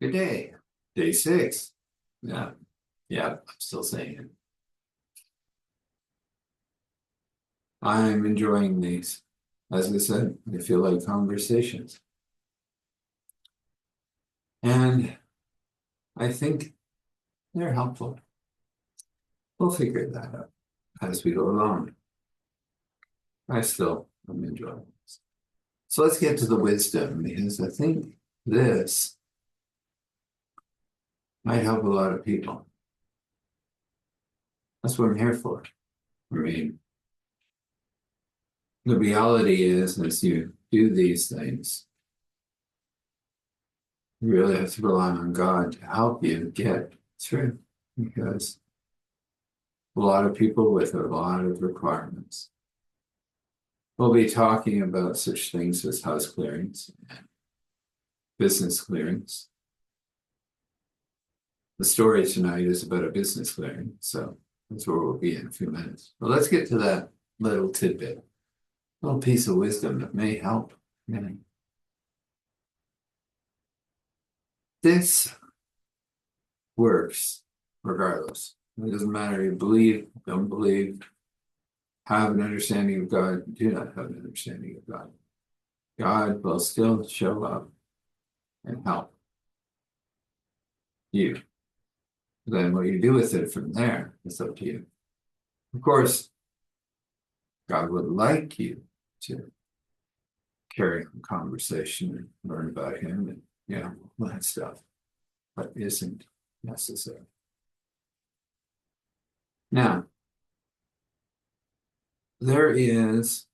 Good day. Day 6. Yeah. Yeah, I'm still saying it. I'm enjoying these. As I said, I feel like conversations. And I think they're helpful. We'll figure that out as we go along. I still am enjoying this. So let's get to the wisdom, because I think this might help a lot of people. That's what I'm here for. I mean, the reality is, as you do these things, you really have to rely on God to help you get through, because a lot of people with a lot of requirements. We'll be talking about such things as house clearings and business clearings. The story tonight is about a business clearing, so that's where we'll be in a few minutes. But let's get to that little tidbit, little piece of wisdom that may help. This works regardless. It doesn't matter if you believe, don't believe, have an understanding of God, do not have an understanding of God. God will still show up and help you. Then what you do with it from there is up to you. Of course, God would like you to carry on conversation and learn about Him and, all that stuff, but isn't necessary. Now, there is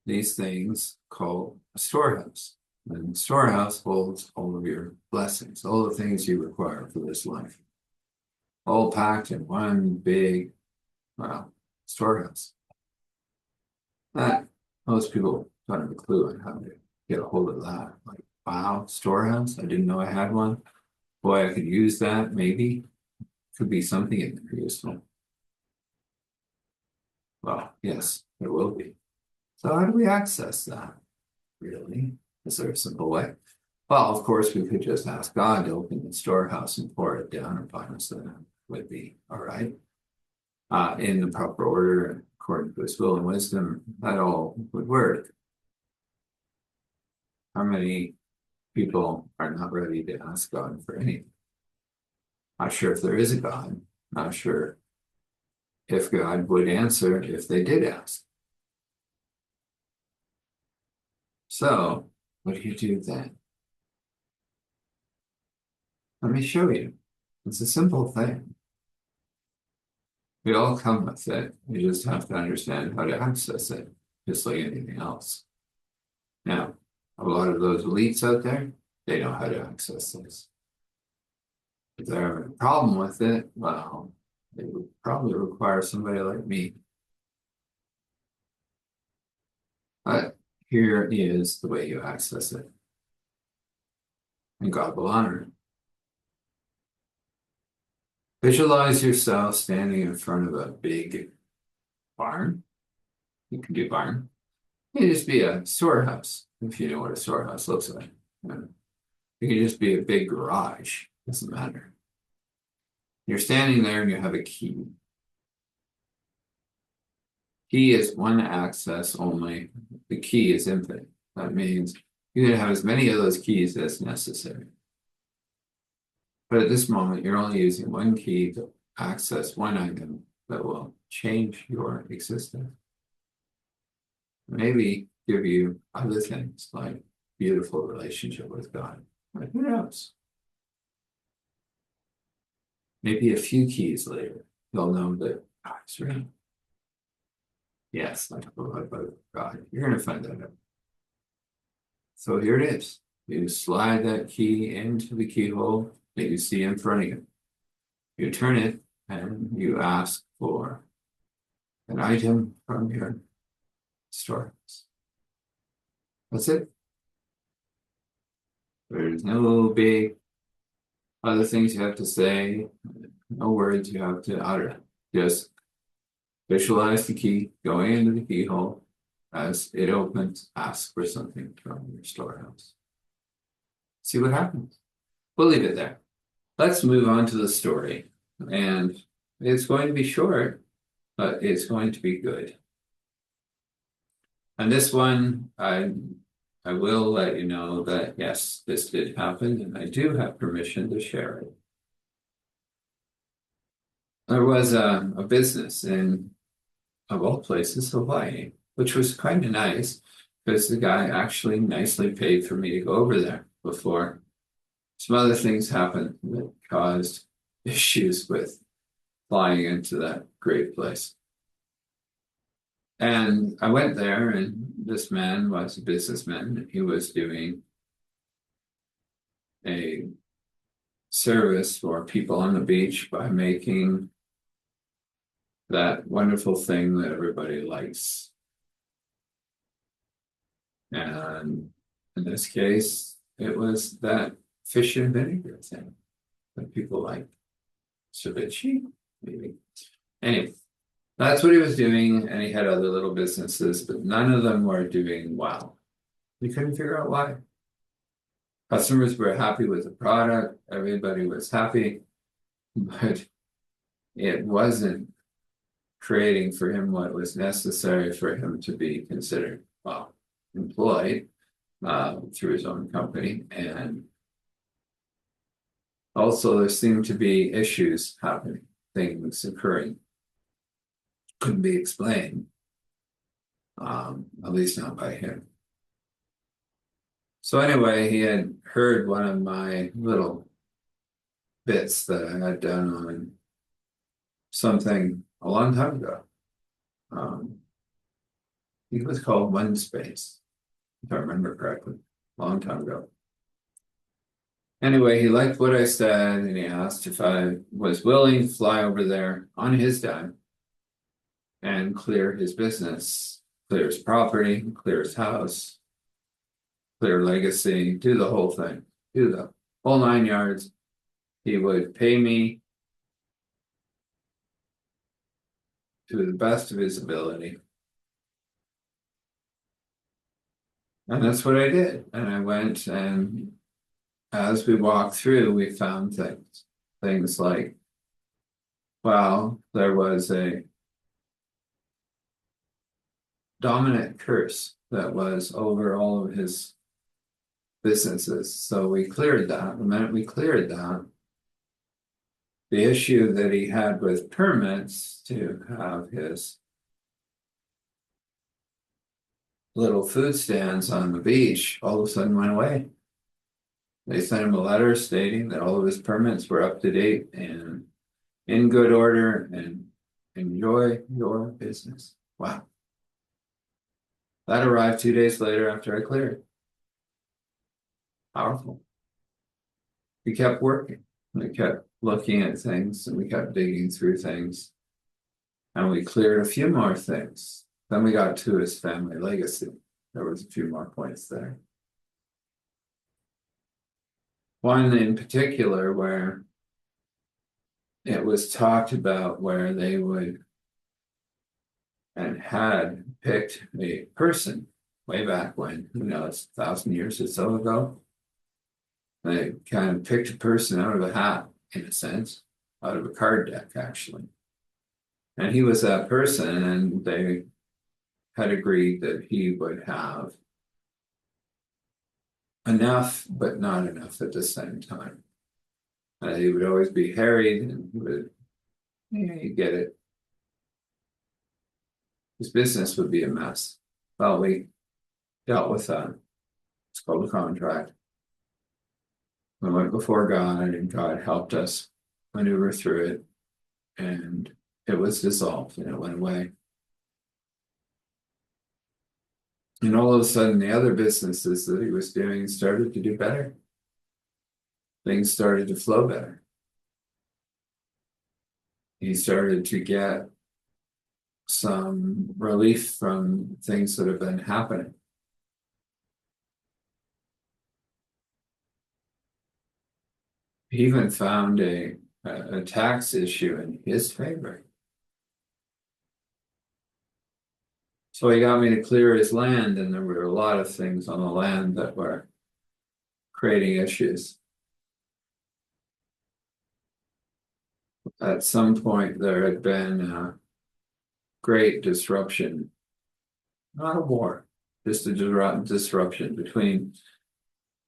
these things called a storehouse. And the storehouse holds all of your blessings, all the things you require for this life, all packed in one big, storehouse. That most people don't have a clue on how to get a hold of that. Like, wow, storehouse? I didn't know I had one. Boy, I could use that, maybe. Could be something in there useful. Well, yes, there will be. So how do we access that? Really? Is there a simple way? Well, of course, we could just ask God to open the storehouse and pour it down upon us. That would be all right. In the proper order, according to His will and wisdom, that all would work. How many people are not ready to ask God for anything? Not sure if there is a God. Not sure if God would answer if they did ask. So, what do you do then? Let me show you. It's a simple thing. We all come with it. We just have to understand how to access it, just like anything else. Now, a lot of those elites out there, they know how to access this. If they're having a problem with it, well, it would probably require somebody like me. But here is the way you access it. And God will honor it. Visualize yourself standing in front of a big barn. You can do barn. It can just be a storehouse, if you know what a storehouse looks like. It can just be a big garage. Doesn't matter. You're standing there and you have a key. Key is one access only. The key is infinite. That means you can have as many of those keys as necessary. But at this moment, you're only using one key to access one item that will change your existence. Maybe give you other things like beautiful relationship with God. Like, who knows? Maybe a few keys later, you'll know that God's real. Yes, like about God. You're going to find that out. So here it is. You slide that key into the keyhole that you see in front of you. You turn it and you ask for an item from your storehouse. That's it. There's no big other things you have to say, no words you have to utter. Just visualize the key going into the keyhole. As it opens, ask for something from your storehouse. See what happens. we'll leave it there. Let's move on to the story. And it's going to be short, but it's going to be good. And this one, I will let you know that yes, this did happen, and I do have permission to share it. There was a business in, of all places, Hawaii, which was kind of nice because the guy actually nicely paid for me to go over there before some other things happened that caused issues with flying into that great place. And I went there, and this man was a businessman. He was doing a service for people on the beach by making that wonderful thing that everybody likes. And in this case, it was that fish and vinegar thing that people like. Ceviche, maybe. Anyway, that's what he was doing, and he had other little businesses, but none of them were doing well. We couldn't figure out why. Customers were happy with the product, everybody was happy, but it wasn't creating for him what was necessary for him to be considered, well, employed through his own company. And also there seemed to be issues happening, things occurring. Couldn't be explained, at least not by him. So anyway, he had heard one of my little bits that I had done on something a long time ago. I think it was called One Space, if I remember correctly, a long time ago. Anyway, he liked what I said, and he asked if I was willing to fly over there on his dime and clear his business, clear his property, clear his house, clear legacy, do the whole thing, do the whole 9 yards. He would pay me to the best of his ability. And that's what I did. And I went, and as we walked through, we found things like, well, there was a dominant curse that was over all of his businesses. So we cleared that. The minute we cleared that, the issue that he had with permits to have his little food stands on the beach all of a sudden went away. They sent him a letter stating that all of his permits were up to date and in good order, and enjoy your business. Wow. That arrived 2 days later after I cleared. Powerful. We kept working. We kept looking at things, and we kept digging through things. And we cleared a few more things. Then we got to his family legacy. There was a few more points there. One in particular where it was talked about where they would and had picked a person way back when, who knows, 1,000 years or so ago. They kind of picked a person out of a hat, in a sense, out of a card deck, actually. And he was that person, and they had agreed that he would have enough, but not enough at the same time. He would always be harried, and he would, yeah, you get it. His business would be a mess. Well, we dealt with that. It's called a contract. We went before God, and God helped us maneuver through it, and it was dissolved, and it went away. And all of a sudden, the other businesses that he was doing started to do better. Things started to flow better. He started to get some relief from things that have been happening. He even found a tax issue in his favor. So he got me to clear his land, and there were a lot of things on the land that were creating issues. at some point there had been a great disruption, not a war, just a disruption between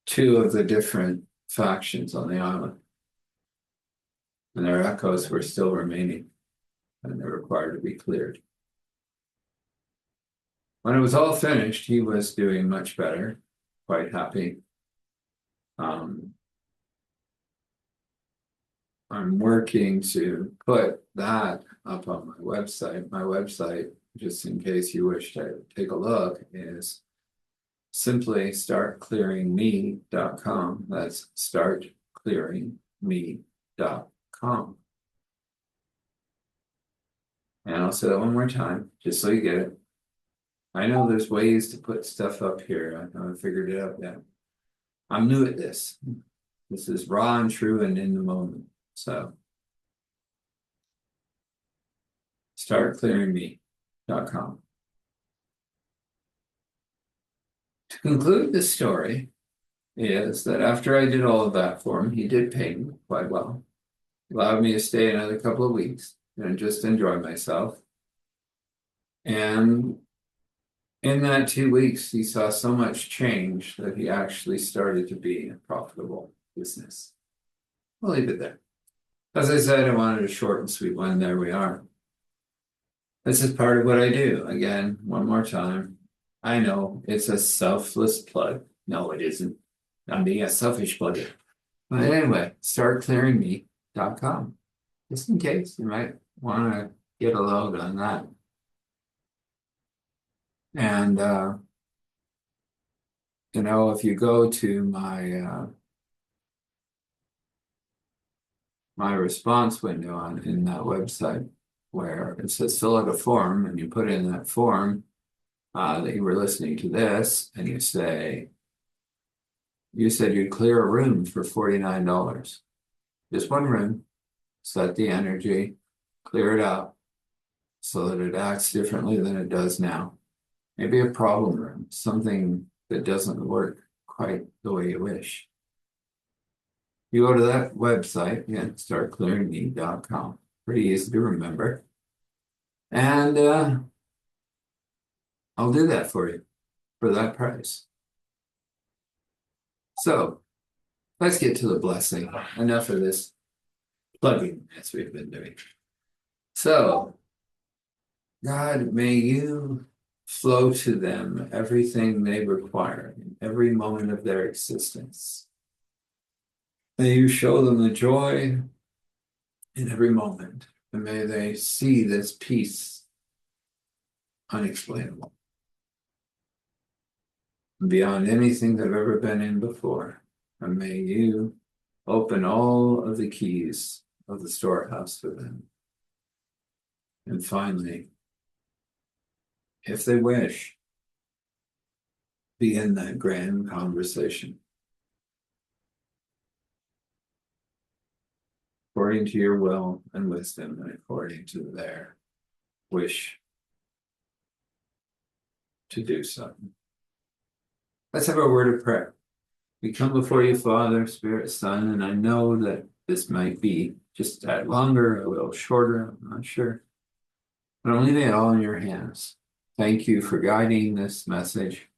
two of the different factions on the island. And their echoes were still remaining, and they required to be cleared. When it was all finished, he was doing much better, quite happy. I'm working to put that up on my website. My website, just in case you wish to take a look, is simply startclearingme.com. That's startclearingme.com. And I'll say that one more time, just so you get it. I know there's ways to put stuff up here. I haven't figured it out yet. I'm new at this. This is raw and true and in the moment. So startclearingme.com. To conclude the story is that after I did all of that for him, he did pay me quite well. Allowed me to stay another couple of weeks and just enjoy myself. And in that 2 weeks, he saw so much change that he actually started to be a profitable business. I'll leave it there. As I said, I wanted a short and sweet one. There we are. This is part of what I do. Again, one more time. I know it's a selfless plug. No, it isn't. I'm being a selfish plugger. But anyway, startclearingme.com. Just in case you might want to get a load on that. And, if you go to my response window in that website where it says fill out a form, and you put in that form that you were listening to this, and you say, you said you'd clear a room for $49. Just one room, set the energy, clear it out so that it acts differently than it does now. Maybe a problem room, something that doesn't work quite the way you wish. You go to that website, again, startclearingme.com. Pretty easy to remember. And I'll do that for you for that price. So let's get to the blessing. Enough of this plugging as we've been doing. So, God, may you flow to them everything they require in every moment of their existence. May you show them the joy in every moment, and may they see this peace unexplainable, beyond anything they've ever been in before. And may you open all of the keys of the storehouse for them. And finally, if they wish, begin that grand conversation. According to your will and wisdom, and according to their wish to do so. Let's have a word of prayer. We come before you, Father, Spirit, Son, and I know that this might be just that longer, a little shorter, I'm not sure. But I'm leaving it all in your hands. Thank you for guiding this message,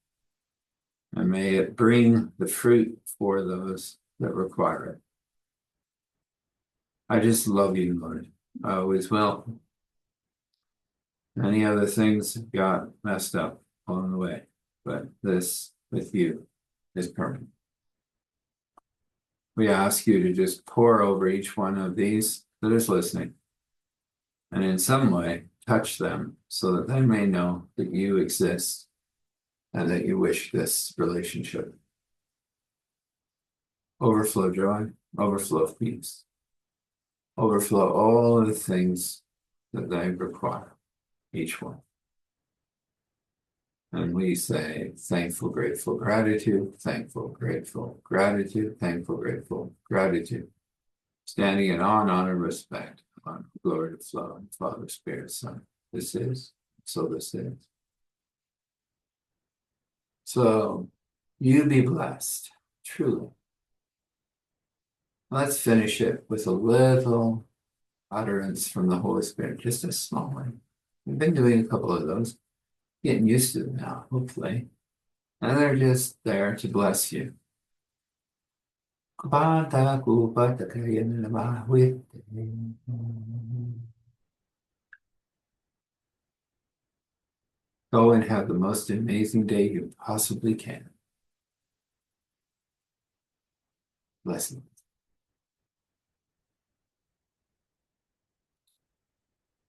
and may it bring the fruit for those that require it. I just love you, Lord. I always will. Many other things got messed up along the way, but this with you is permanent. We ask you to just pour over each one of these that is listening, and in some way touch them so that they may know that you exist and that you wish this relationship. Overflow joy, overflow peace, overflow all of the things that they require, each one. And we say thankful, grateful, gratitude, thankful, grateful, gratitude, thankful, grateful, gratitude. Standing in awe and honor, respect, honor, glory to flow, and Father, Spirit, Son. This is, so this is. So you be blessed, truly. Let's finish it with a little utterance from the Holy Spirit, just a small one. We've been doing a couple of those, getting used to them now, hopefully. And they're just there to bless you. Go and have the most amazing day you possibly can. Blessings.